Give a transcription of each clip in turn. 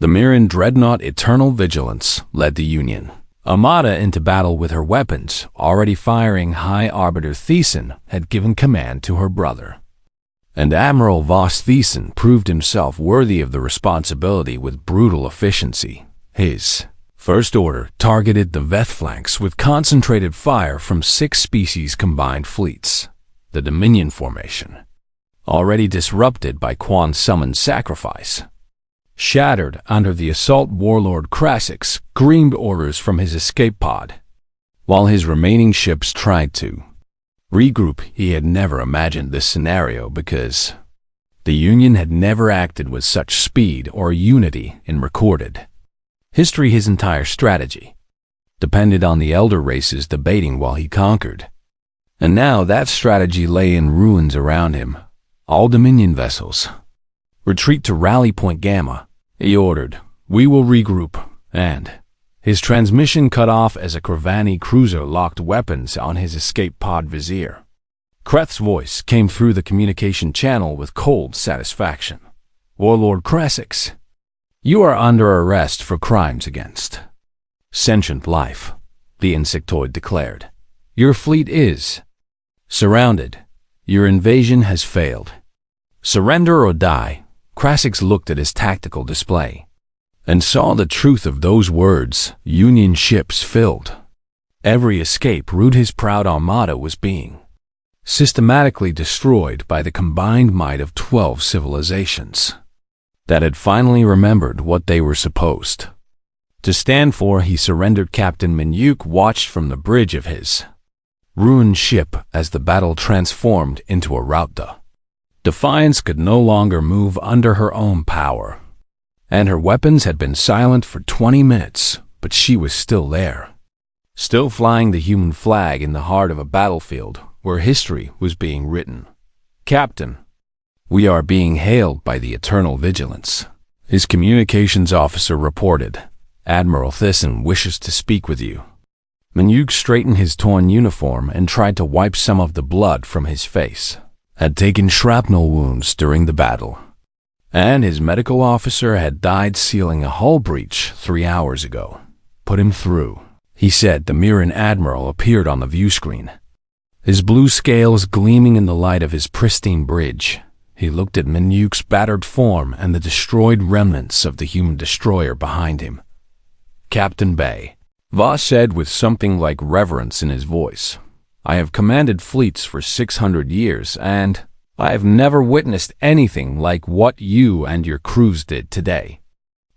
The Mirren dreadnought Eternal Vigilance led the Union Armada into battle with her weapons already firing. High Arbiter Thiessen had given command to her brother, and Admiral Voss Thiessen proved himself worthy of the responsibility with brutal efficiency. His First Order targeted the Veth flanks with concentrated fire from 6 species combined fleets. The Dominion formation, already disrupted by Quan-summoned sacrifice, shattered under the assault. Warlord Krasik's screamed orders from his escape pod, while his remaining ships tried to regroup. He had never imagined this scenario because the Union had never acted with such speed or unity in recorded history. His entire strategy depended on the elder races debating while he conquered, and now that strategy lay in ruins around him. All Dominion vessels, retreat to Rally Point Gamma, he ordered. We will regroup. And his transmission cut off as a Kravani cruiser locked weapons on his escape pod vizier. Kreth's voice came through the communication channel with cold satisfaction. Warlord Krasix, you are under arrest for crimes against sentient life, the insectoid declared. Your fleet is surrounded. Your invasion has failed. Surrender or die. Krasix looked at his tactical display and saw the truth of those words. Union ships filled every escape route. His proud armada was being systematically destroyed by the combined might of 12 civilizations that had finally remembered what they were supposed to stand for. He surrendered. Captain Minyuk watched from the bridge of his ruined ship as the battle transformed into a rout. Defiance could no longer move under her own power, and her weapons had been silent for 20 minutes, but she was still there, still flying the human flag in the heart of a battlefield where history was being written. Captain, we are being hailed by the Eternal Vigilance, his communications officer reported. Admiral Thiessen wishes to speak with you. Minyuk straightened his torn uniform and tried to wipe some of the blood from his face. Had taken shrapnel wounds during the battle, and his medical officer had died sealing a hull breach 3 hours ago. Put him through, he said. The Mirren Admiral appeared on the view screen, his blue scales gleaming in the light of his pristine bridge. He looked at Minyuk's battered form and the destroyed remnants of the human destroyer behind him. Captain Bay, Voss said with something like reverence in his voice, I have commanded fleets for 600 years, and I have never witnessed anything like what you and your crews did today.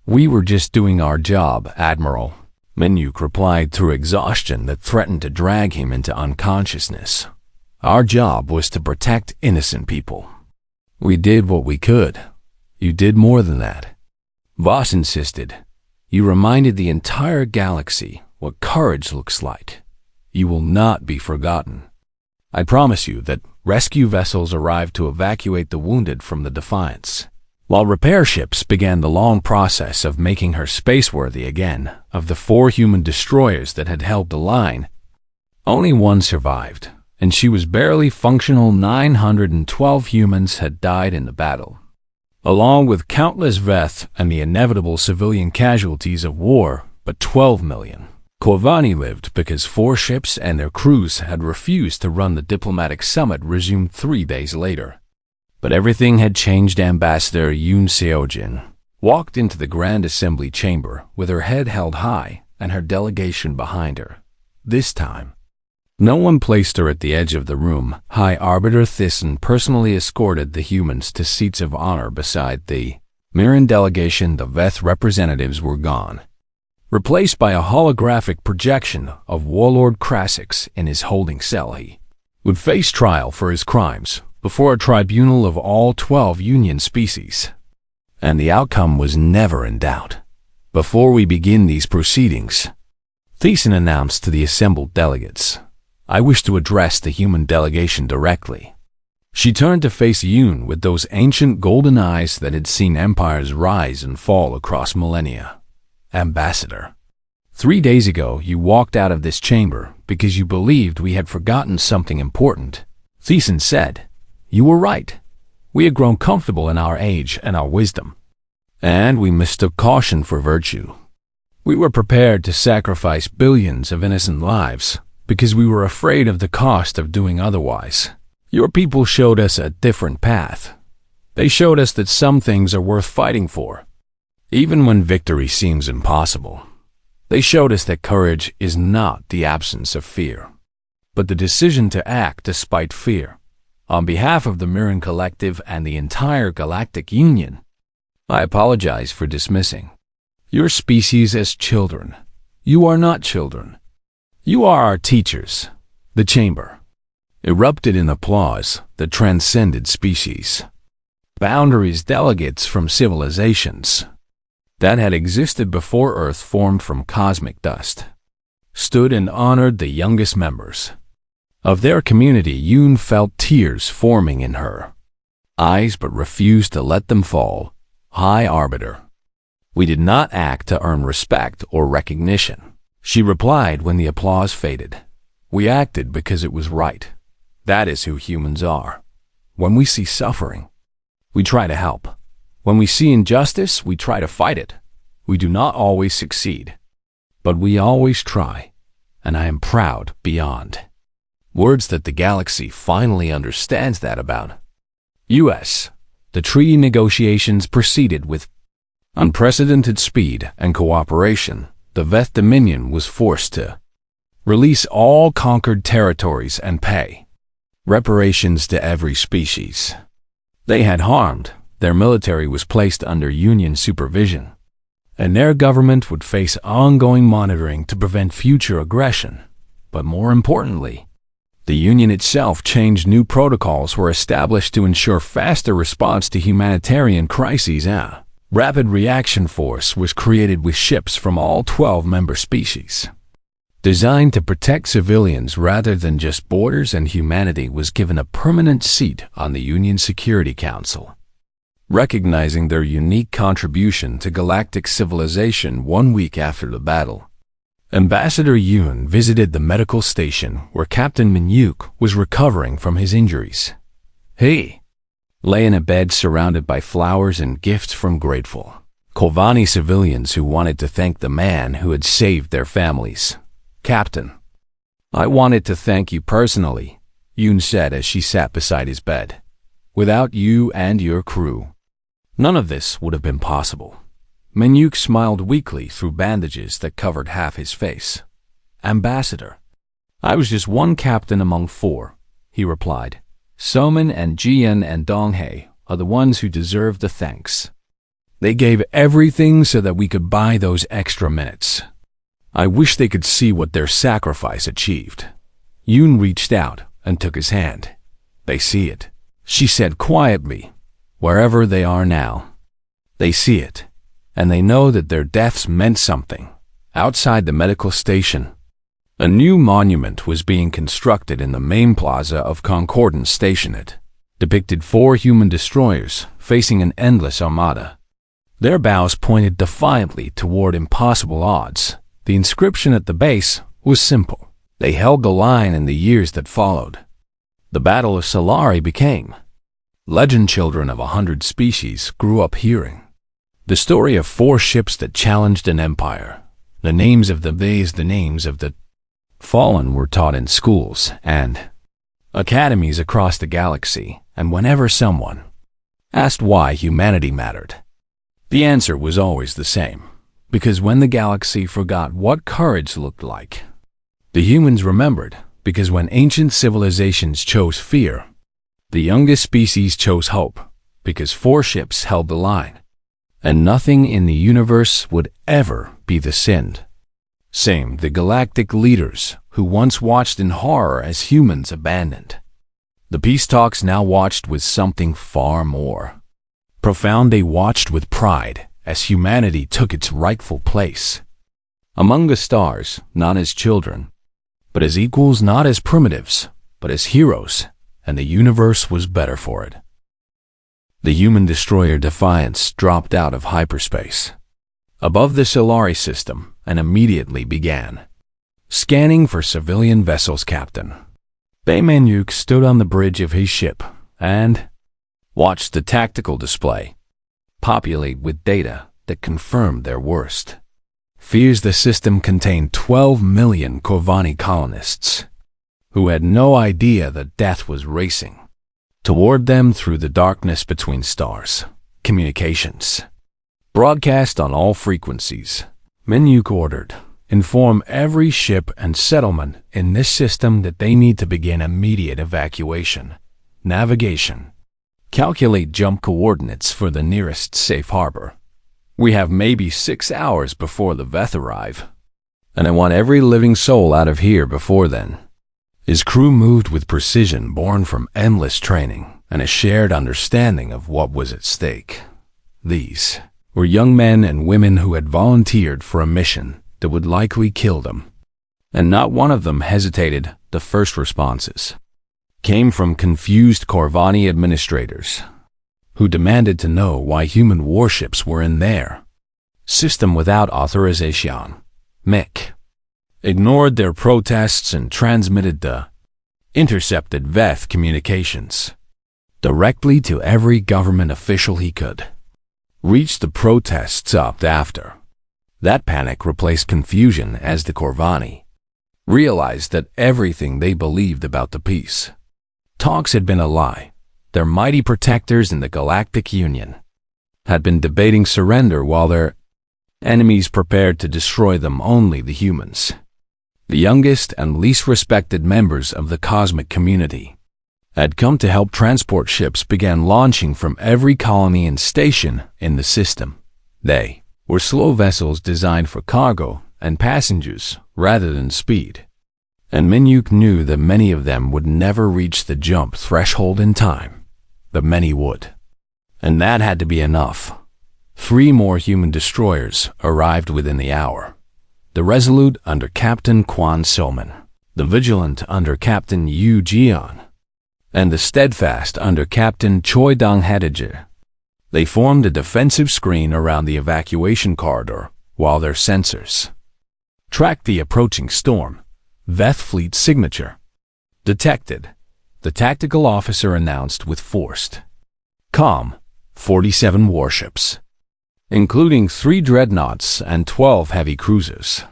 We were just doing our job, Admiral, Minyuk replied through exhaustion that threatened to drag him into unconsciousness. Our job was to protect innocent people. We did what we could. You did more than that, Voss insisted. You reminded the entire galaxy what courage looks like. You will not be forgotten. I promise you that rescue vessels arrived to evacuate the wounded from the Defiance, while repair ships began the long process of making her spaceworthy again. Of the 4 human destroyers that had held the line, only one survived, and she was barely functional. 912 humans had died in the battle, along with countless Veth and the inevitable civilian casualties of war, but 12 million. Corvani lived because 4 ships and their crews had refused to run. The diplomatic summit resumed 3 days later, but everything had changed. Ambassador Yoon Seojin walked into the Grand Assembly chamber with her head held high and her delegation behind her. This time, no one placed her at the edge of the room. High Arbiter Thiessen personally escorted the humans to seats of honor beside the Mirren delegation. The Veth representatives were gone, replaced by a holographic projection of Warlord Krasix in his holding cell. He would face trial for his crimes before a tribunal of all 12 Union species, and the outcome was never in doubt. Before we begin these proceedings, Thiessen announced to the assembled delegates, I wish to address the human delegation directly. She turned to face Yoon with those ancient golden eyes that had seen empires rise and fall across millennia. Ambassador, 3 days ago you walked out of this chamber because you believed we had forgotten something important. Thiessen said, you were right. We had grown comfortable in our age and our wisdom, And we mistook caution for virtue. We were prepared to sacrifice billions of innocent lives because we were afraid of the cost of doing otherwise. Your people showed us a different path. They showed us that some things are worth fighting for, even when victory seems impossible. They showed us that courage is not the absence of fear, but the decision to act despite fear. On behalf of the Mirren Collective and the entire Galactic Union, I apologize for dismissing your species as children. You are not children. You are our teachers. The chamber erupted in applause that transcended species. Boundaries delegates from civilizations that had existed before Earth formed from cosmic dust stood and honored the youngest members of their community. Yoon felt tears forming in her eyes but refused to let them fall. High Arbiter, we did not act to earn respect or recognition, she replied when the applause faded. We acted because it was right. That is who humans are. When we see suffering, we try to help. When we see injustice, we try to fight it. We do not always succeed, but we always try, and I am proud beyond words that the galaxy finally understands that about U.S. The treaty negotiations proceeded with unprecedented speed and cooperation. The Veth Dominion was forced to release all conquered territories and pay reparations to every species they had harmed. Their military was placed under Union supervision, and their government would face ongoing monitoring to prevent future aggression. But more importantly, the Union itself changed. New protocols were established to ensure faster response to humanitarian crises. A rapid reaction force was created with ships from all 12 member species, designed to protect civilians rather than just borders, and humanity was given a permanent seat on the Union Security Council, recognizing their unique contribution to galactic civilization. 1 week after the battle, Ambassador Yoon visited the medical station where Captain Min-yuk was recovering from his injuries. He lay in a bed surrounded by flowers and gifts from grateful Kolvani civilians who wanted to thank the man who had saved their families. Captain, I wanted to thank you personally, Yoon said as she sat beside his bed. Without you and your crew, none of this would have been possible. Min-yuk smiled weakly through bandages that covered half his face. Ambassador, I was just one captain among 4, he replied. Somin and Jian and Donghae are the ones who deserve the thanks. They gave everything so that we could buy those extra minutes. I wish they could see what their sacrifice achieved. Yoon reached out and took his hand. They see it, she said quietly. Wherever they are now, they see it, and they know that their deaths meant something. Outside the medical station, a new monument was being constructed in the main plaza of Concordance Station. It depicted 4 human destroyers facing an endless armada. Their bows pointed defiantly toward impossible odds. The inscription at the base was simple. They held the line in the years that followed. The Battle of Solari became legend. Children of 100 species grew up hearing the story of 4 ships that challenged an empire. The names of the names of the fallen were taught in schools and academies across the galaxy, and whenever someone asked why humanity mattered, the answer was always the same. Because when the galaxy forgot what courage looked like, the humans remembered. Because when ancient civilizations chose fear, the youngest species chose hope. Because 4 ships held the line, and nothing in the universe would ever be the same. The galactic leaders who once watched in horror as humans abandoned the peace talks now watched with something far more profound. They watched with pride as humanity took its rightful place among the stars, not as children, but as equals, not as primitives, but as heroes, and the universe was better for it. The human destroyer Defiance dropped out of hyperspace above the Solari system and immediately began scanning for civilian vessels. Captain Min-yuk stood on the bridge of his ship and watched the tactical display. populate with data that confirmed their worst fears. The system contained 12 million Corvani colonists who had no idea that death was racing toward them through the darkness between stars. Communications broadcast on all frequencies. Minyuk ordered, inform every ship and settlement in this system that they need to begin immediate evacuation. Navigation. Calculate jump coordinates for the nearest safe harbor. We have maybe 6 hours before the Veth arrive, and I want every living soul out of here before then. His crew moved with precision born from endless training and a shared understanding of what was at stake. These were young men and women who had volunteered for a mission that would likely kill them, and not one of them hesitated. The first responses came from confused Corvani administrators who demanded to know why human warships were in their system without authorization. Mick ignored their protests and transmitted the intercepted Veth communications directly to every government official he could reach. The protests up after that panic replaced confusion as the Corvani realized that everything they believed about the peace talks had been a lie. Their mighty protectors in the Galactic Union had been debating surrender while their enemies prepared to destroy them. Only the humans, the youngest and least respected members of the cosmic community, had come to help. Transport ships began launching from every colony and station in the system. They were slow vessels designed for cargo and passengers rather than speed, and Minyuk knew that many of them would never reach the jump threshold in time. But many would, and that had to be enough. 3 more human destroyers arrived within the hour. The Resolute under Captain Quan Soman, the Vigilant under Captain Yu Jian, and the Steadfast under Captain Choi Dong Hedager. They formed a defensive screen around the evacuation corridor while their sensors tracked the approaching storm. Veth Fleet signature detected, the tactical officer announced with forced calm. 47 warships, including 3 dreadnoughts and 12 heavy cruisers.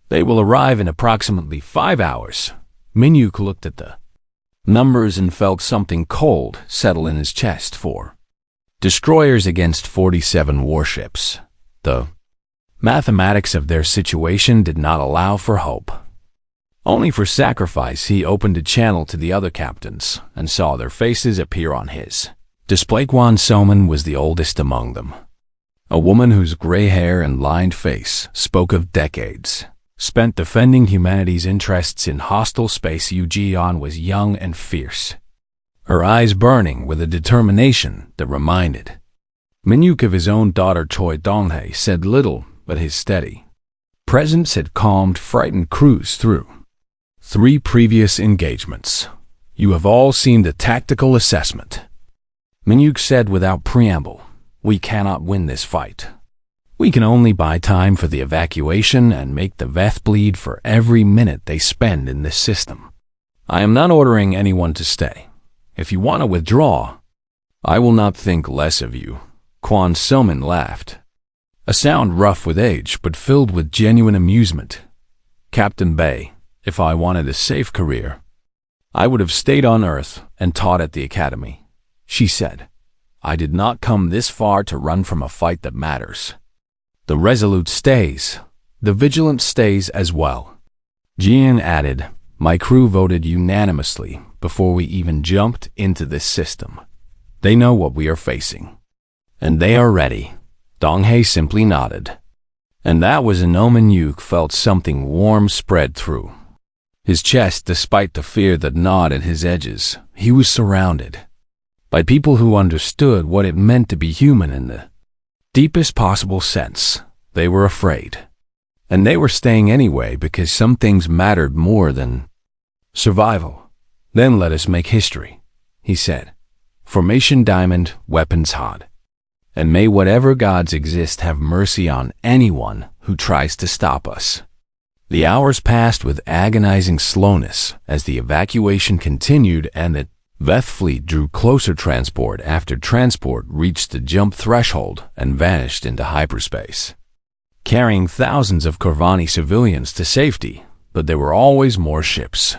They will arrive in approximately 5 hours. Minyuk looked at the numbers and felt something cold settle in his chest. 4 destroyers against 47 warships. The mathematics of their situation did not allow for hope, only for sacrifice. He opened a channel to the other captains and saw their faces appear on his display. Quan Soman was the oldest among them, a woman whose gray hair and lined face spoke of decades spent defending humanity's interests in hostile space. Yu Jian was young and fierce, her eyes burning with a determination that reminded Minyuk of his own daughter. Choi Donghae said little, but his steady presence had calmed frightened crews through 3 previous engagements. You have all seen the tactical assessment, Minyuk said without preamble. We cannot win this fight. We can only buy time for the evacuation and make the Veth bleed for every minute they spend in this system. I am not ordering anyone to stay. If you want to withdraw, I will not think less of you. Quan Soman laughed, a sound rough with age but filled with genuine amusement. Captain Bay, if I wanted a safe career, I would have stayed on Earth and taught at the academy, she said. I did not come this far to run from a fight that matters. The Resolute stays. The Vigilant stays as well. Jian added, my crew voted unanimously before we even jumped into this system. They know what we are facing, and they are ready. Donghae simply nodded, and that was an omen. Minyuk felt something warm spread through his chest. Despite the fear that gnawed at his edges, he was surrounded by people who understood what it meant to be human in the deepest possible sense. They were afraid, and they were staying anyway because some things mattered more than survival. Then let us make history, he said. Formation diamond, weapons hot. And may whatever gods exist have mercy on anyone who tries to stop us. The hours passed with agonizing slowness as the evacuation continued, and the Veth fleet drew closer transport after transport reached the jump threshold and vanished into hyperspace, carrying thousands of Corvani civilians to safety, but there were always more ships.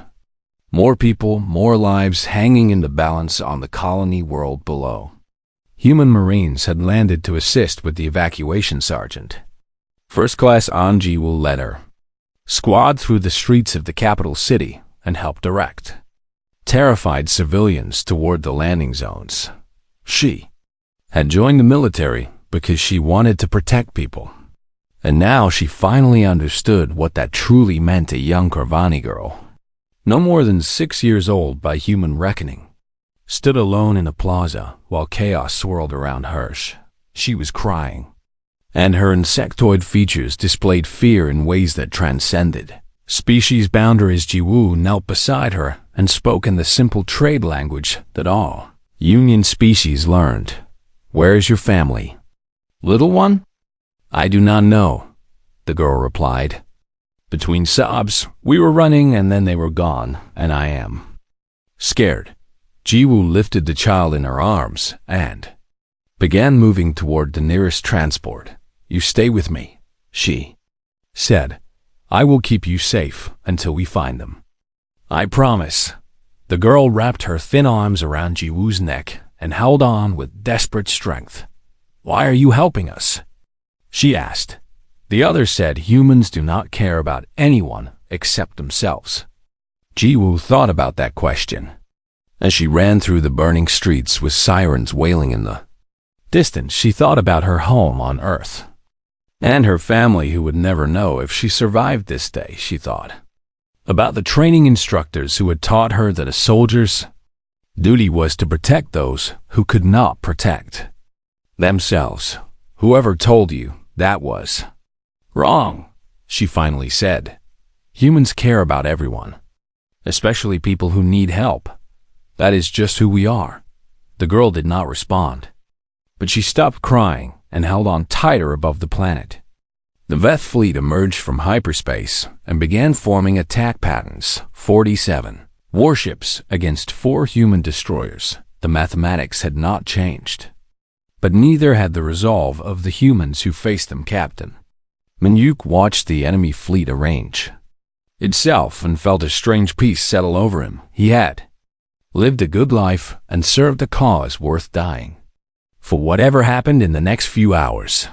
More people, more lives hanging in the balance on the colony world below. Human Marines had landed to assist with the evacuation sergeant. First Class Anji will led her squad through the streets of the capital city and help direct terrified civilians toward the landing zones. She had joined the military because she wanted to protect people. And now she finally understood what that truly meant, a young Corvani girl, no more than 6 years old by human reckoning, stood alone in a plaza while chaos swirled around her. She was crying, and her insectoid features displayed fear in ways that transcended species boundaries. Jiwoo knelt beside her and spoke in the simple trade language that all Union species learned. "Where is your family, little one?" "I do not know," the girl replied. Between sobs, "We were running and then they were gone, and I am scared." Jiwoo lifted the child in her arms and began moving toward the nearest transport. "You stay with me," she said. "I will keep you safe until we find them. I promise." The girl wrapped her thin arms around Jiwoo's neck and held on with desperate strength. "Why are you helping us?" she asked. The other said humans do not care about anyone except themselves. Jiwoo thought about that question as she ran through the burning streets with sirens wailing in the distance. She thought about her home on Earth and her family who would never know if she survived this day. She thought about the training instructors who had taught her that a soldier's duty was to protect those who could not protect themselves. "Whoever told you that was wrong," she finally said. "Humans care about everyone, especially people who need help. That is just who we are." The girl did not respond, but she stopped crying and held on tighter above the planet. The Veth fleet emerged from hyperspace and began forming attack patterns. 47 warships against 4 human destroyers. The mathematics had not changed, but neither had the resolve of the humans who faced them. Captain Minyuk watched the enemy fleet arrange itself and felt a strange peace settle over him. He had lived a good life and served a cause worth dying for. Whatever happened in the next few hours,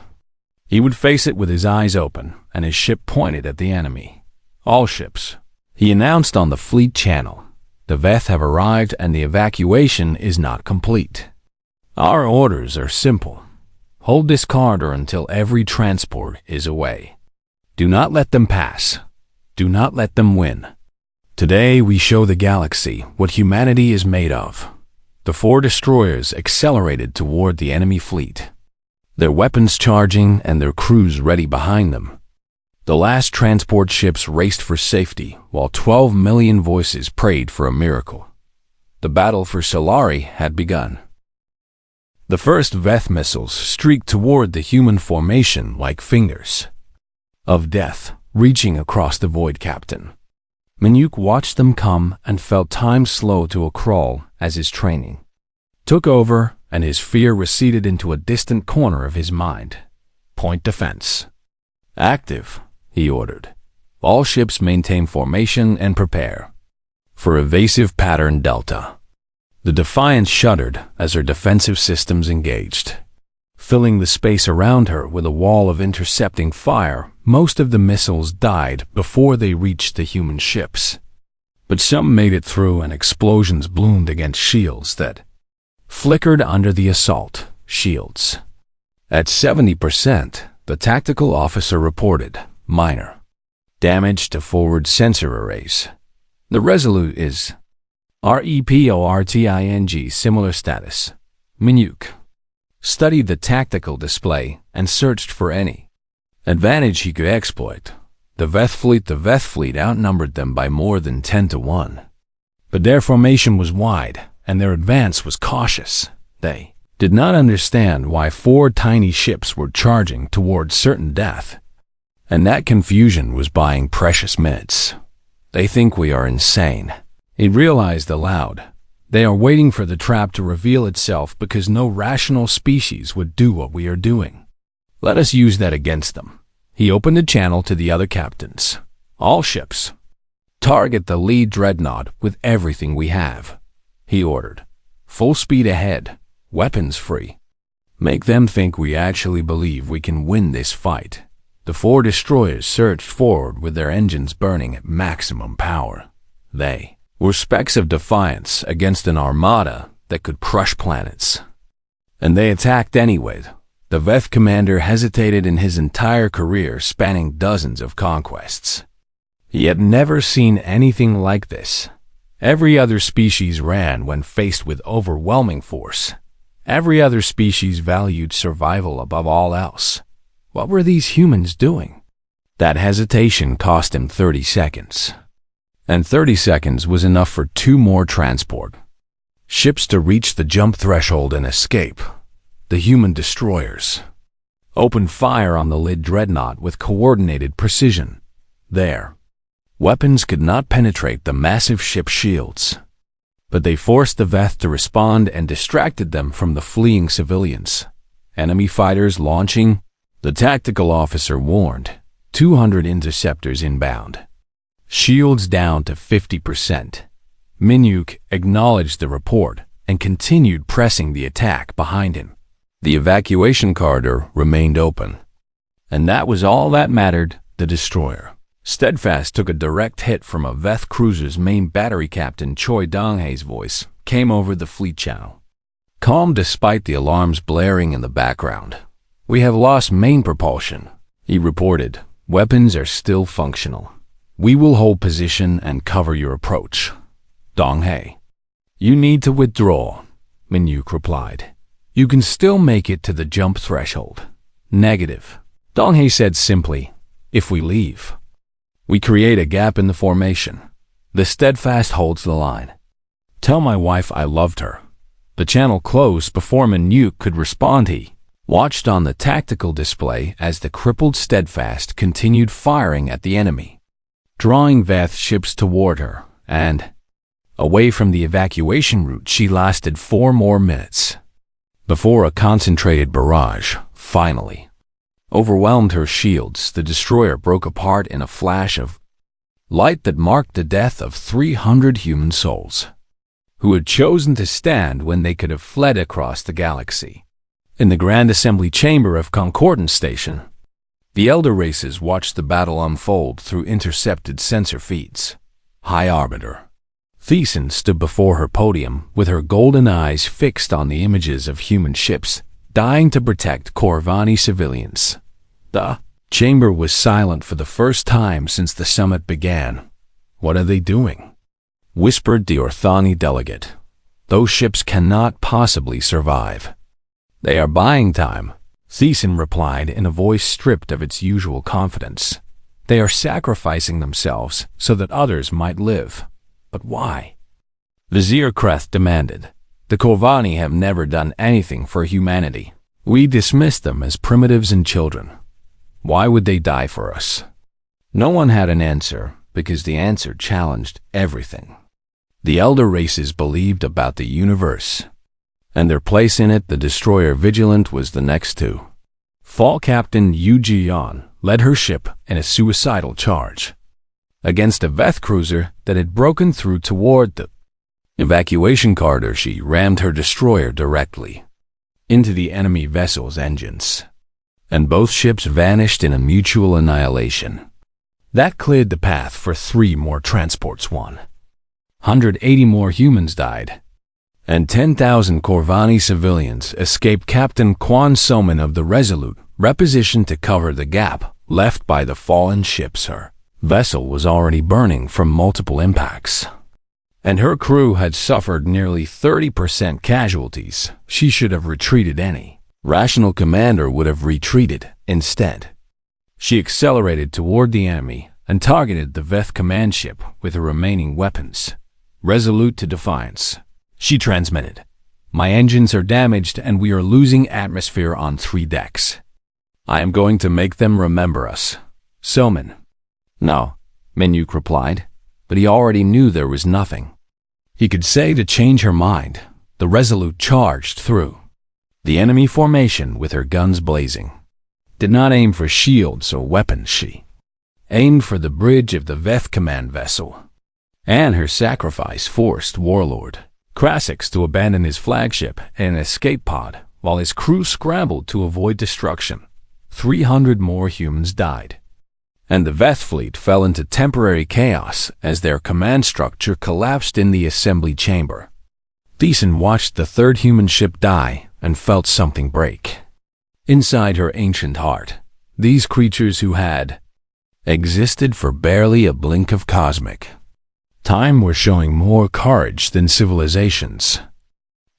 he would face it with his eyes open and his ship pointed at the enemy. "All ships," he announced on the fleet channel. "The Veth have arrived and the evacuation is not complete. Our orders are simple. Hold this corridor until every transport is away. Do not let them pass. Do not let them win. Today we show the galaxy what humanity is made of." The 4 destroyers accelerated toward the enemy fleet, their weapons charging and their crews ready behind them. The last transport ships raced for safety while 12 million voices prayed for a miracle. The battle for Solari had begun. The first Veth missiles streaked toward the human formation like fingers of death, reaching across the void. Captain Minyuk watched them come and felt time slow to a crawl as his training took over and his fear receded into a distant corner of his mind. "Point defense active," he ordered. "All ships maintain formation and prepare for evasive pattern Delta." The Defiant shuddered as her defensive systems engaged, filling the space around her with a wall of intercepting fire. Most of the missiles died before they reached the human ships, but some made it through and explosions bloomed against shields that flickered under the assault shields. At 70%, the tactical officer reported minor damage to forward sensor arrays. The Resolute is REPORTING similar status. Minyuk studied the tactical display and searched for any advantage he could exploit. The Veth fleet outnumbered them by more than 10 to 1. But their formation was wide and their advance was cautious. They did not understand why 4 tiny ships were charging toward certain death, and that confusion was buying precious minutes. "They think we are insane," he realized aloud. They are waiting for the trap to reveal itself because no rational species would do what we are doing. Let us use that against them." He opened a channel to the other captains. "All ships, target the lead dreadnought with everything we have," he ordered. "Full speed ahead, weapons free. Make them think we actually believe we can win this fight." The 4 destroyers surged forward with their engines burning at maximum power. They were specks of defiance against an armada that could crush planets. And they attacked anyway. The Veth commander hesitated in his entire career, spanning dozens of conquests. He had never seen anything like this. Every other species ran when faced with overwhelming force. Every other species valued survival above all else. What were these humans doing? That hesitation cost him 30 seconds. And 30 seconds was enough for 2 more transport ships to reach the jump threshold and escape. The human destroyers opened fire on the lead dreadnought with coordinated precision. Their weapons could not penetrate the massive ship shields, but they forced the Veth to respond and distracted them from the fleeing civilians. Enemy fighters launching, the tactical officer warned. 200 interceptors inbound. Shields down to 50%. Minuk acknowledged the report and continued pressing the attack behind him. The evacuation corridor remained open. And that was all that mattered. The destroyer Steadfast took a direct hit from a Veth cruiser's main battery captain. Choi Dong-hae's voice came over the fleet channel, calm despite the alarms blaring in the background. "We have lost main propulsion," he reported. "Weapons are still functional. We will hold position and cover your approach." "Dong-hae, you need to withdraw," Minuk replied. "You can still make it to the jump threshold." "Negative," Dong-hae said simply. "If we leave, we create a gap in the formation. The Steadfast holds the line. Tell my wife I loved her." The channel closed before Minuk could respond. He watched on the tactical display as the crippled Steadfast continued firing at the enemy, drawing Veth ships toward her, and away from the evacuation route. She lasted 4 more minutes before a concentrated barrage finally overwhelmed her shields. The destroyer broke apart in a flash of light that marked the death of 300 human souls who had chosen to stand when they could have fled across the galaxy. In the Grand Assembly Chamber of Concordance Station, the Elder Races watched the battle unfold through intercepted sensor feeds. High Arbiter Thiessen stood before her podium with her golden eyes fixed on the images of human ships dying to protect Corvani civilians. The chamber was silent for the first time since the summit began. "What are they doing?" whispered the Orthani delegate. "Those ships cannot possibly survive." "They are buying time," Thiessen replied in a voice stripped of its usual confidence. "They are sacrificing themselves so that others might live." "But why?" Vizier Kreth demanded. "The Corvani have never done anything for humanity. We dismissed them as primitives and children. Why would they die for us?" No one had an answer, because the answer challenged everything the Elder Races believed about the universe, and their place in it. The destroyer Vigilant was the next to fall. Captain Yu Ji-yeon led her ship in a suicidal charge against a Veth cruiser that had broken through toward the evacuation corridor. She rammed her destroyer directly into the enemy vessel's engines, and both ships vanished in a mutual annihilation. That cleared the path for 3 more transports. 180 more humans died, and 10,000 Corvani civilians escaped. Captain Kwon Soman of the Resolute repositioned to cover the gap left by the fallen ships. Her vessel was already burning from multiple impacts, and her crew had suffered nearly 30% casualties. She should have retreated. Any rational commander would have retreated. Instead, she accelerated toward the enemy and targeted the Veth command ship with her remaining weapons. Resolute to defiance, she transmitted. "My engines are damaged and we are losing atmosphere on 3 decks. I am going to make them remember us." "Soman." "No," Minuk replied, but he already knew there was nothing He could say to change her mind. The Resolute charged through the enemy formation with her guns blazing. Did not aim for shields or weapons, she aimed for the bridge of the Veth command vessel. And her sacrifice forced Warlord Krassix to abandon his flagship and an escape pod, while his crew scrambled to avoid destruction. 300 more humans died, and the Veth fleet fell into temporary chaos as their command structure collapsed in the assembly chamber. Thiessen watched the third human ship die and felt something break inside her ancient heart. These creatures who had existed for barely a blink of cosmic time were showing more courage than civilizations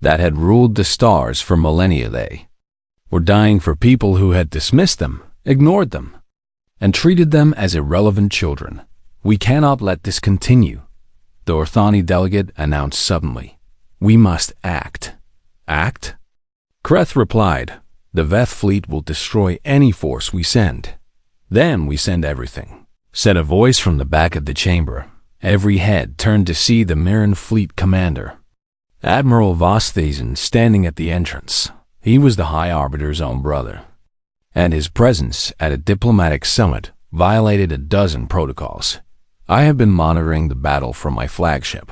that had ruled the stars for millennia. They were dying for people who had dismissed them, ignored them, and treated them as irrelevant children. We cannot let this continue, the Orthani delegate announced suddenly. We must act. Act? Kreth replied, the Veth fleet will destroy any force we send. Then we send everything, said a voice from the back of the chamber. Every head turned to see the Mirren fleet commander, Admiral Vos Thiessen, standing at the entrance. He was the High Arbiter's own brother, and his presence at a diplomatic summit violated a dozen protocols. I have been monitoring the battle from my flagship,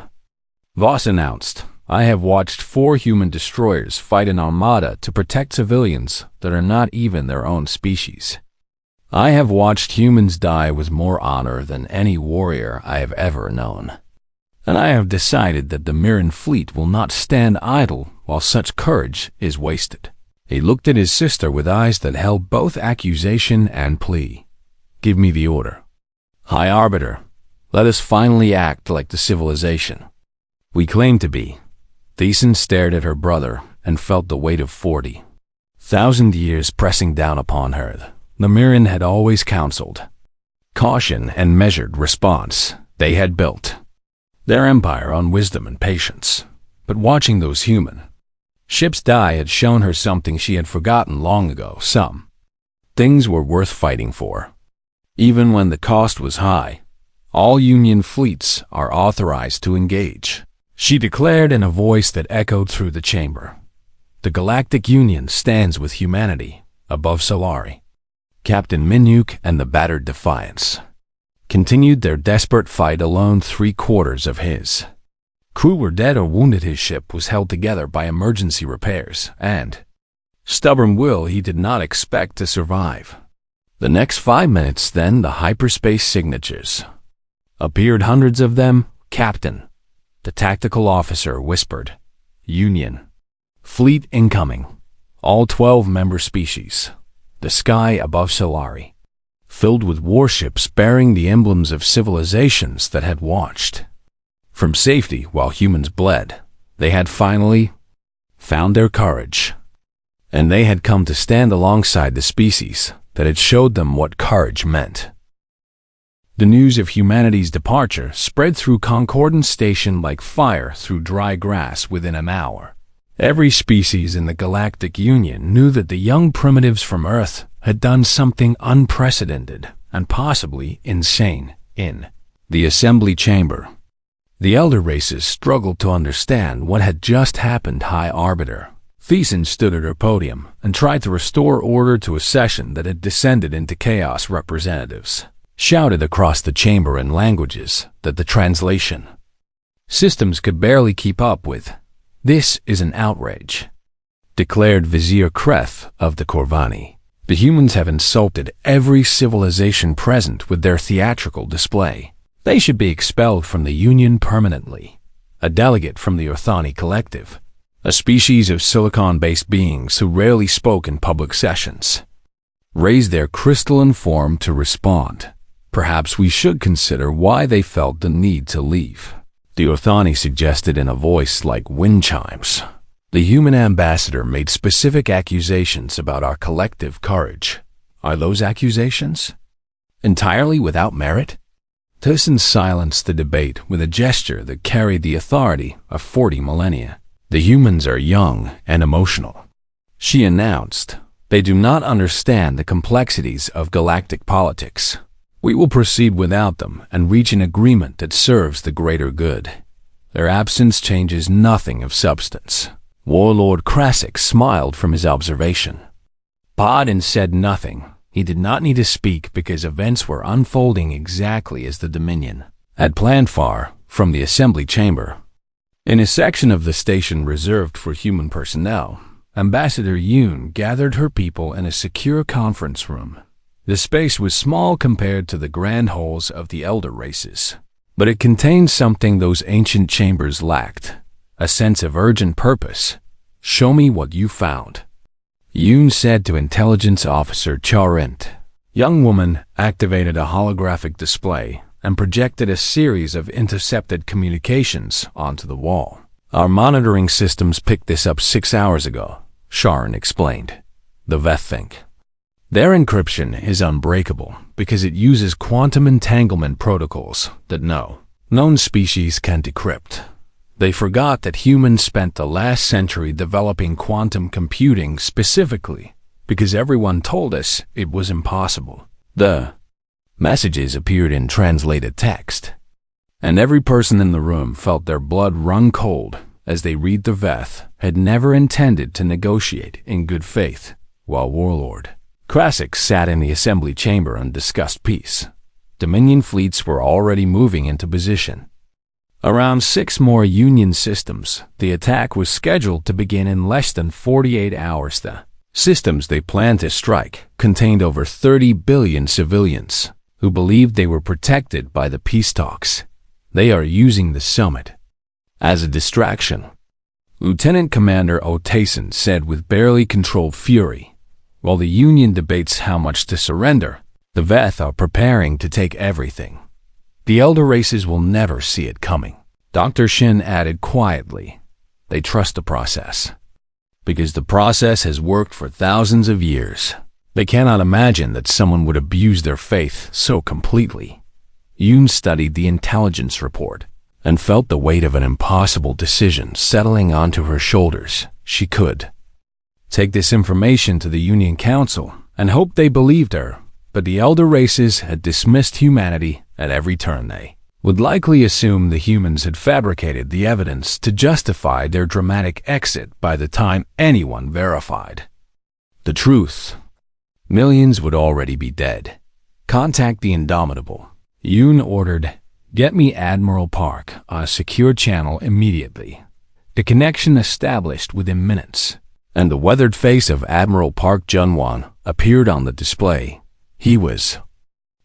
Vos announced. I have watched 4 human destroyers fight an armada to protect civilians that are not even their own species. I have watched humans die with more honor than any warrior I have ever known. And I have decided that the Mirren fleet will not stand idle while such courage is wasted. He looked at his sister with eyes that held both accusation and plea. Give me the order. High Arbiter, let us finally act like the civilization we claim to be. Thiessen stared at her brother and felt the weight of 40,000 years pressing down upon her. The Mirren had always counseled caution and measured response. They had built their empire on wisdom and patience. But watching those human ships die had shown her something she had forgotten long ago. Some things were worth fighting for, even when the cost was high. All Union fleets are authorized to engage, she declared in a voice that echoed through the chamber. The Galactic Union stands with humanity above Solari. Captain Minuk and the battered Defiance continued their desperate fight alone. 3/4 of his crew were dead or wounded. His ship was held together by emergency repairs and stubborn will he did not expect to survive. The next 5 minutes, then the hyperspace signatures appeared, hundreds of them. Captain, the tactical officer whispered, Union fleet incoming, all 12 member species. The sky above Solari filled with warships bearing the emblems of civilizations that had watched from safety while humans bled. They had finally found their courage, and they had come to stand alongside the species that had showed them what courage meant. The news of humanity's departure spread through Concordance Station like fire through dry grass within an hour. Every species in the Galactic Union knew that the young primitives from Earth had done something unprecedented and possibly insane. In the assembly chamber, the elder races struggled to understand what had just happened. High Arbiter Thiessen stood at her podium and tried to restore order to a session that had descended into chaos. Representatives shouted across the chamber in languages that the translation systems could barely keep up with. This is an outrage, declared Vizier Kreth of the Corvani. The humans have insulted every civilization present with their theatrical display. They should be expelled from the Union permanently. A delegate from the Orthani Collective, a species of silicon-based beings who rarely spoke in public sessions, raised their crystalline form to respond. Perhaps we should consider why they felt the need to leave, the Orthani suggested in a voice like wind chimes. The human ambassador made specific accusations about our collective courage. Are those accusations entirely without merit? Thiessen silenced the debate with a gesture that carried the authority of 40 millennia. The humans are young and emotional, she announced. They do not understand the complexities of galactic politics. We will proceed without them and reach an agreement that serves the greater good. Their absence changes nothing of substance. Warlord Krasik smiled from his observation. Podin said nothing. He did not need to speak because events were unfolding exactly as the Dominion had planned far from the assembly chamber. In a section of the station reserved for human personnel, Ambassador Yoon gathered her people in a secure conference room. The space was small compared to the grand halls of the elder races, but it contained something those ancient chambers lacked: a sense of urgent purpose. "Show me what you found," Yoon said to Intelligence Officer Charint. Young woman activated a holographic display and projected a series of intercepted communications onto the wall. "Our monitoring systems picked this up 6 hours ago," Sharon explained. "The Veth think their encryption is unbreakable because it uses quantum entanglement protocols that no known species can decrypt. They forgot that humans spent the last century developing quantum computing specifically because everyone told us it was impossible." The messages appeared in translated text, and every person in the room felt their blood run cold as they read the Veth had never intended to negotiate in good faith. While Warlord Krasik sat in the assembly chamber and discussed peace, Dominion fleets were already moving into position. Around 6 more Union systems, the attack was scheduled to begin in less than 48 hours. The systems they planned to strike contained over 30 billion civilians who believed they were protected by the peace talks. "They are using the summit as a distraction," Lieutenant Commander Otason said with barely controlled fury. "While the Union debates how much to surrender, the Veth are preparing to take everything. The elder races will never see it coming." Dr. Shin added quietly, "They trust the process because the process has worked for thousands of years. They cannot imagine that someone would abuse their faith so completely." Yoon studied the intelligence report and felt the weight of an impossible decision settling onto her shoulders. She could take this information to the Union Council and hope they believed her, but the elder races had dismissed humanity at every turn. They would likely assume the humans had fabricated the evidence to justify their dramatic exit by the time anyone verified the truth. Millions would already be dead. "Contact the Indomitable," Yoon ordered. "Get me Admiral Park on a secure channel immediately." The connection established within minutes, and the weathered face of Admiral Park Junwan appeared on the display. He was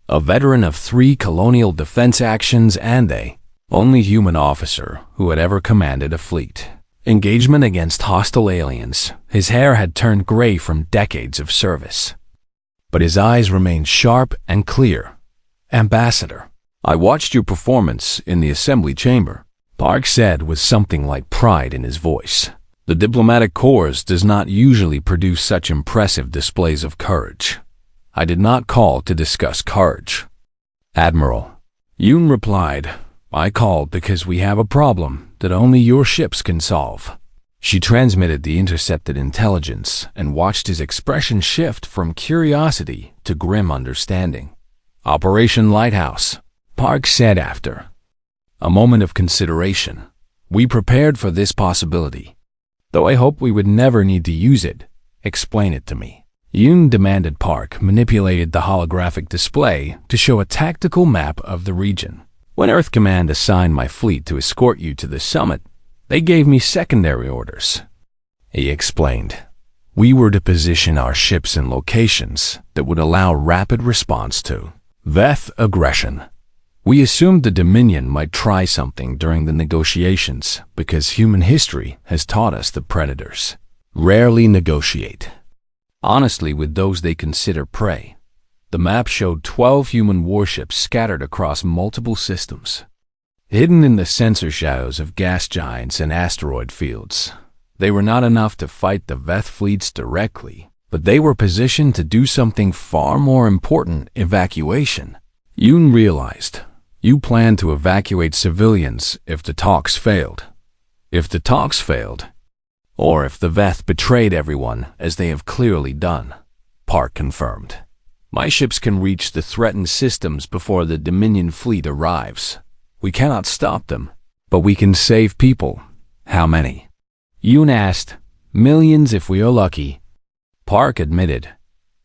a veteran of 3 colonial defense actions and the only human officer who had ever commanded a fleet engagement against hostile aliens. His hair had turned gray from decades of service, but his eyes remained sharp and clear. "Ambassador, I watched your performance in the assembly chamber," Park said with something like pride in his voice. "The diplomatic corps does not usually produce such impressive displays of courage." "I did not call to discuss courage, Admiral," Yoon replied. "I called because we have a problem that only your ships can solve." She transmitted the intercepted intelligence and watched his expression shift from curiosity to grim understanding. "Operation Lighthouse," Park said after a moment of consideration. "We prepared for this possibility, though I hope we would never need to use it. Explain it to me." Yoon demanded. Park manipulated the holographic display to show a tactical map of the region. "When Earth Command assigned my fleet to escort you to the summit, they gave me secondary orders," he explained. "We were to position our ships in locations that would allow rapid response to Veth aggression. We assumed the Dominion might try something during the negotiations because human history has taught us the predators rarely negotiate honestly with those they consider prey." The map showed 12 human warships scattered across multiple systems, hidden in the sensor shadows of gas giants and asteroid fields. They were not enough to fight the Veth fleets directly, but they were positioned to do something far more important: evacuation. Yoon realized, "You plan to evacuate civilians if the talks failed." "If the talks failed, or if the Veth betrayed everyone, as they have clearly done," Park confirmed. "My ships can reach the threatened systems before the Dominion fleet arrives. We cannot stop them, But we can save people. How many? Yoon asked. Millions if we are lucky. Park admitted.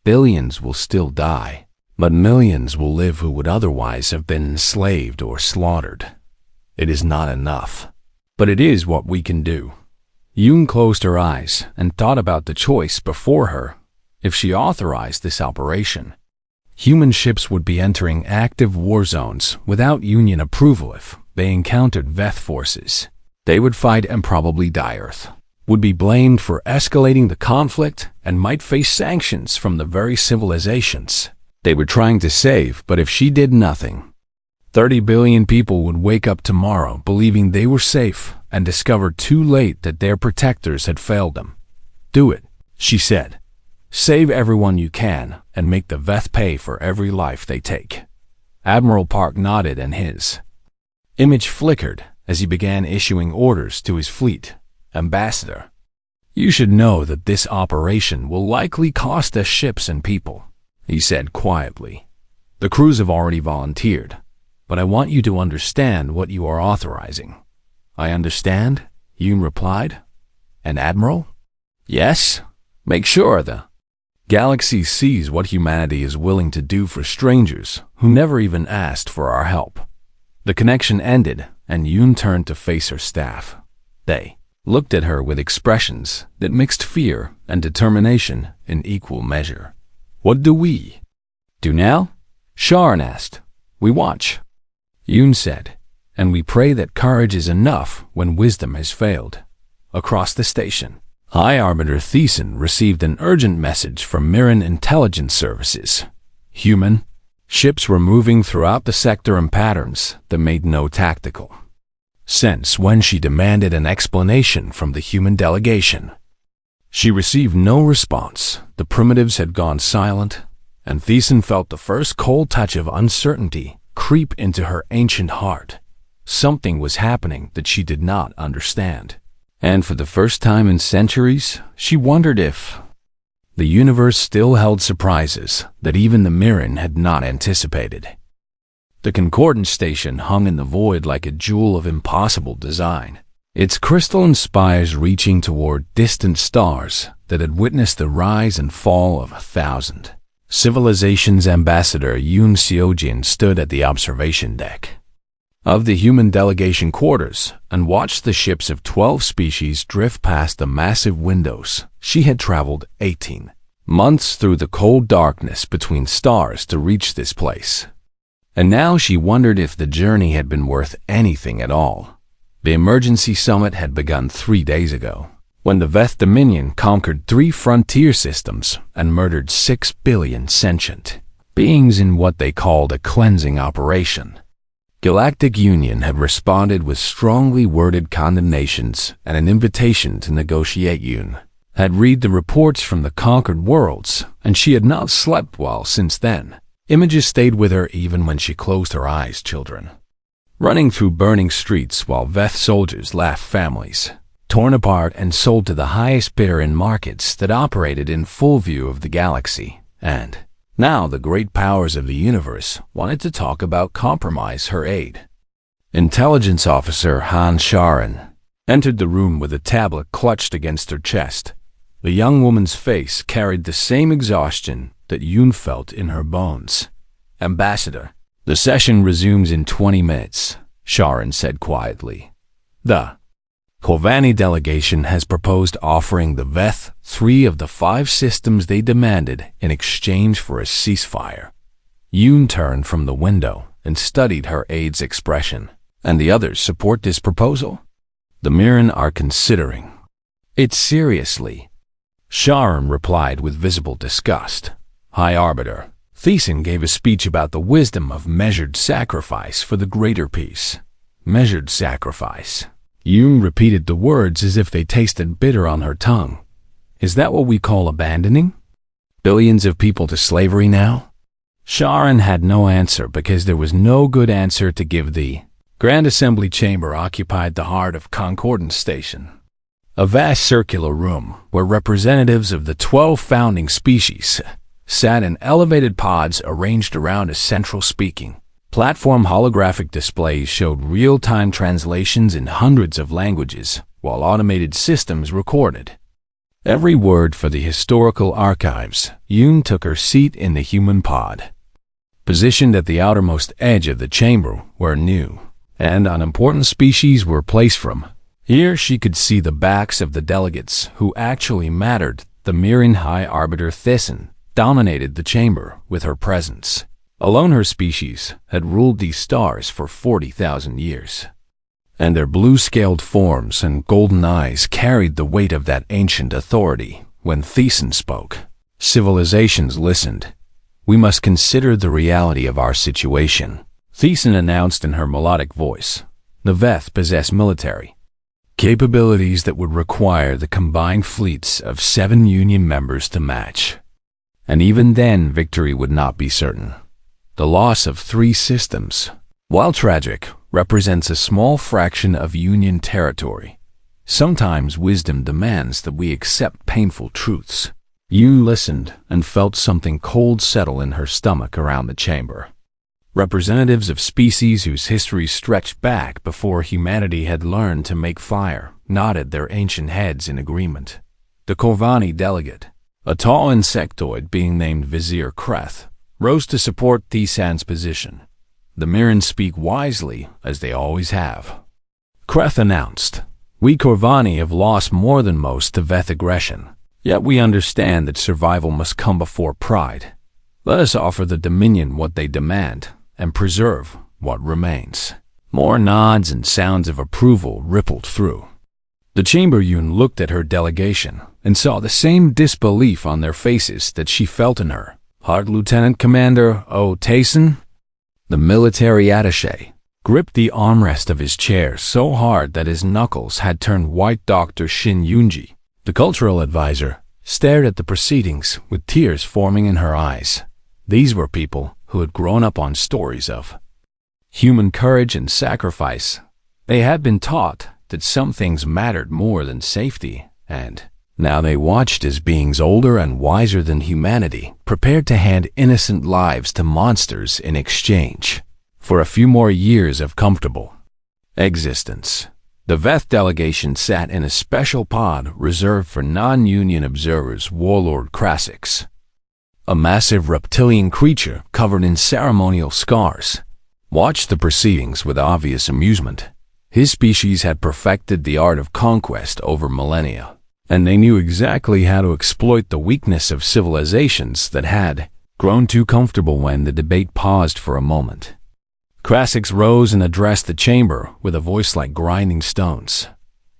Billions will still die, but millions will live who would otherwise have been enslaved or slaughtered. It is not enough, but it is what we can do. Yoon closed her eyes and thought about the choice before her. If she authorized this operation, human ships would be entering active war zones without Union approval. If they encountered Veth forces, they would fight and probably die. Earth would be blamed for escalating the conflict and might face sanctions from the very civilizations they were trying to save. But if she did nothing, 30 billion people would wake up tomorrow believing they were safe and discover too late that their protectors had failed them. Do it, she said. Save everyone you can and make the Veth pay for every life they take. Admiral Park nodded and his image flickered as he began issuing orders to his fleet. Ambassador, you should know that this operation will likely cost us ships and people, he said quietly. The crews have already volunteered, but I want you to understand what you are authorizing. I understand, Yoon replied. And Admiral? Yes, make sure the galaxy sees what humanity is willing to do for strangers who never even asked for our help. The connection ended, and Yoon turned to face her staff. They looked at her with expressions that mixed fear and determination in equal measure. What do we do now? Sharon asked. We watch, Yoon said, and we pray that courage is enough when wisdom has failed. Across the station, High Arbiter Thiessen received an urgent message from Mirren Intelligence Services. Human ships were moving throughout the sector in patterns that made no tactical sense. When she demanded an explanation from the human delegation, she received no response. The primitives had gone silent, and Thiessen felt the first cold touch of uncertainty creep into her ancient heart. Something was happening that she did not understand. And for the first time in centuries, she wondered if the universe still held surprises that even the Mirren had not anticipated. The Concordance station hung in the void like a jewel of impossible design, its crystalline spires reaching toward distant stars that had witnessed the rise and fall of 1,000 civilizations. Ambassador Yoon Seojin stood at the observation deck of the human delegation quarters and watched the ships of 12 species drift past the massive windows. She had traveled 18 months through the cold darkness between stars to reach this place, and now she wondered if the journey had been worth anything at all. The emergency summit had begun 3 days ago, when the Veth Dominion conquered 3 frontier systems and murdered 6 billion sentient beings in what they called a cleansing operation. Galactic Union had responded with strongly worded condemnations and an invitation to negotiate. Yoon had read the reports from the conquered worlds, and she had not slept well since then. Images stayed with her even when she closed her eyes. Children running through burning streets while Veth soldiers laughed, families torn apart and sold to the highest bidder in markets that operated in full view of the galaxy. And now the great powers of the universe wanted to talk about compromise. Her aide, Intelligence Officer Han Sharon, entered the room with a tablet clutched against her chest. The young woman's face carried the same exhaustion that Yoon felt in her bones. Ambassador, the session resumes in 20 minutes, Sharon said quietly. The Kovani delegation has proposed offering the Veth 3 of the 5 systems they demanded in exchange for a ceasefire. Yoon turned from the window and studied her aide's expression. And the others support this proposal? The Mirren are considering it seriously, Sharon replied with visible disgust. High Arbiter Thiessen gave a speech about the wisdom of measured sacrifice for the greater peace. Measured sacrifice. Yoon repeated the words as if they tasted bitter on her tongue. Is that what we call abandoning billions of people to slavery now? Sharon had no answer because there was no good answer to give. The Grand Assembly Chamber occupied the heart of Concordance Station, a vast circular room where representatives of the 12 founding species sat in elevated pods arranged around a central speaking Platform holographic displays showed real-time translations in hundreds of languages, while automated systems recorded every word for the historical archives. Yoon took her seat in the human pod. Positioned at the outermost edge of the chamber where new and unimportant species were placed from, here she could see the backs of the delegates who actually mattered. The Mirren High Arbiter Thyssen dominated the chamber with her presence. Alone her species had ruled these stars for 40,000 years, and their blue-scaled forms and golden eyes carried the weight of that ancient authority. When Thyssen spoke, civilizations listened. "We must consider the reality of our situation," Thyssen announced in her melodic voice. "The Veth possess military capabilities that would require the combined fleets of 7 Union members to match. And even then, victory would not be certain. The loss of 3 systems, while tragic, represents a small fraction of Union territory. Sometimes wisdom demands that we accept painful truths." Yoon listened and felt something cold settle in her stomach around the chamber. Representatives of species whose histories stretched back before humanity had learned to make fire nodded their ancient heads in agreement. The Corvani delegate, a tall insectoid being named Vizier Kreth, rose to support Thysen's position. "The Mirren speak wisely, as they always have," Kreth announced. "We Corvani have lost more than most to Veth aggression, yet we understand that survival must come before pride. Let us offer the Dominion what they demand, and preserve what remains." More nods and sounds of approval rippled through the chamber. Yoon looked at her delegation and saw the same disbelief on their faces that she felt in her heart. Lieutenant Commander Thyssen, the military attaché, gripped the armrest of his chair so hard that his knuckles had turned white. Dr. Shin Yoonji, the cultural advisor, stared at the proceedings with tears forming in her eyes. These were people who had grown up on stories of human courage and sacrifice. They had been taught that some things mattered more than safety, and now they watched as beings older and wiser than humanity prepared to hand innocent lives to monsters in exchange for a few more years of comfortable existence. The Veth delegation sat in a special pod reserved for non-Union observers. Warlord Krasix, a massive reptilian creature covered in ceremonial scars, watched the proceedings with obvious amusement. His species had perfected the art of conquest over millennia, and they knew exactly how to exploit the weakness of civilizations that had grown too comfortable. When the debate paused for a moment, Krasix rose and addressed the chamber with a voice like grinding stones.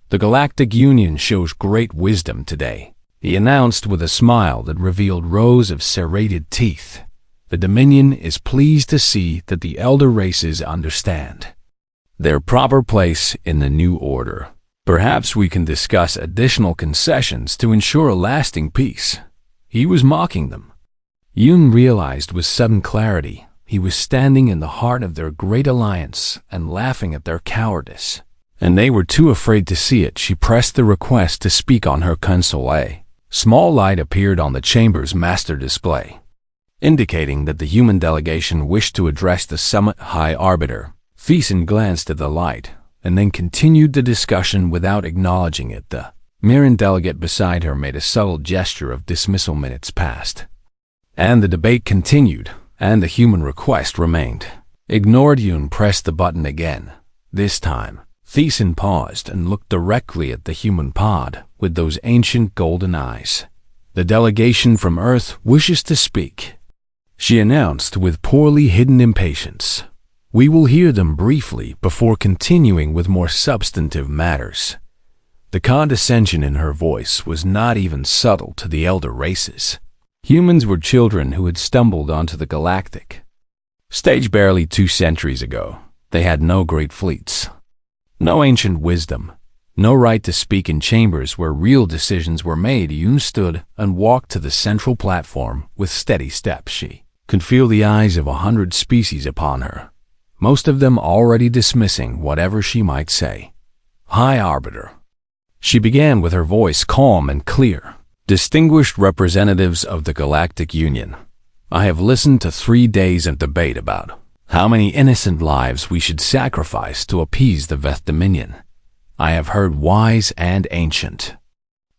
"The Galactic Union shows great wisdom today," he announced with a smile that revealed rows of serrated teeth. "The Dominion is pleased to see that the elder races understand their proper place in the new order. Perhaps we can discuss additional concessions to ensure a lasting peace." He was mocking them. Yoon realized with sudden clarity he was standing in the heart of their great alliance and laughing at their cowardice, and they were too afraid to see it. She pressed the request to speak on her console. A small light appeared on the chamber's master display, indicating that the human delegation wished to address the Summit High Arbiter. Thyssen glanced at the light and then continued the discussion without acknowledging it. The Mirren delegate beside her made a subtle gesture of dismissal. Minutes passed, and the debate continued, and the human request remained ignored. Yoon pressed the button again. This time, Thyssen paused and looked directly at the human pod with those ancient golden eyes. "The delegation from Earth wishes to speak," she announced with poorly hidden impatience. "We will hear them briefly before continuing with more substantive matters." The condescension in her voice was not even subtle to the elder races. Humans were children who had stumbled onto the galactic stage barely 2 centuries ago. They had no great fleets, no ancient wisdom, no right to speak in chambers where real decisions were made. Yoon stood and walked to the central platform with steady steps. She could feel the eyes of 100 species upon her, most of them already dismissing whatever she might say. "High Arbiter," she began with her voice calm and clear. "Distinguished representatives of the Galactic Union, I have listened to 3 days of debate about How many innocent lives we should sacrifice to appease the Veth Dominion. I have heard wise and ancient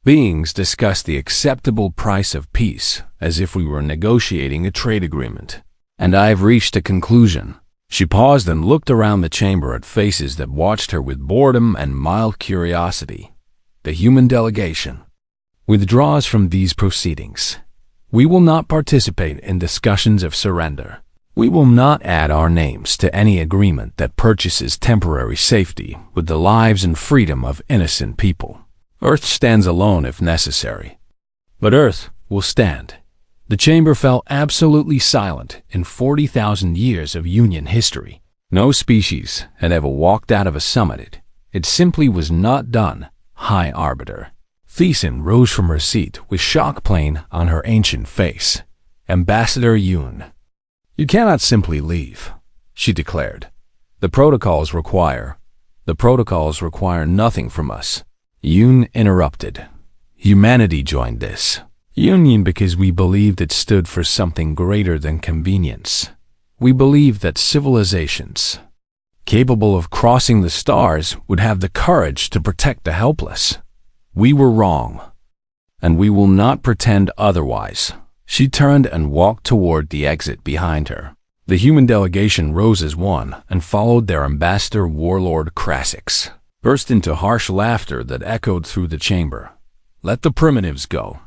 beings discuss the acceptable price of peace as if we were negotiating a trade agreement. And I have reached a conclusion. She paused and looked around the chamber at faces that watched her with boredom and mild curiosity. The human delegation withdraws from these proceedings. We will not participate in discussions of surrender. We will not add our names to any agreement that purchases temporary safety with the lives and freedom of innocent people. Earth stands alone if necessary. But Earth will stand. The chamber fell absolutely silent in 40,000 years of Union history. No species had ever walked out of a summit. It simply was not done, High Arbiter. Thiessen rose from her seat with shock plain on her ancient face. Ambassador Yoon. You cannot simply leave, she declared. The protocols require nothing from us. Yoon interrupted. Humanity joined this union because we believed it stood for something greater than convenience. We believed that civilizations capable of crossing the stars would have the courage to protect the helpless. We were wrong, and we will not pretend otherwise. She turned and walked toward the exit behind her. The human delegation rose as one and followed their ambassador warlord Krassix. Burst into harsh laughter that echoed through the chamber. Let the primitives go.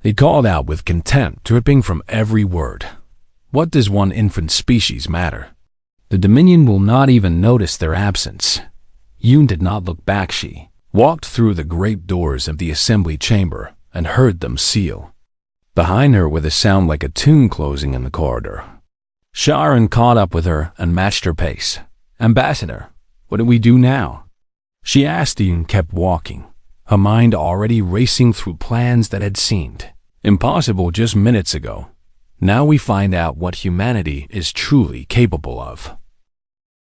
He called out with contempt dripping from every word. What does one infant species matter? The Dominion will not even notice their absence. Yoon did not look back. She walked through the great doors of the assembly chamber and heard them seal behind her with a sound like a tune closing in the corridor. Sharon caught up with her and matched her pace. Ambassador, what do we do now? She asked and kept walking, her mind already racing through plans that had seemed impossible just minutes ago. Now we find out what humanity is truly capable of.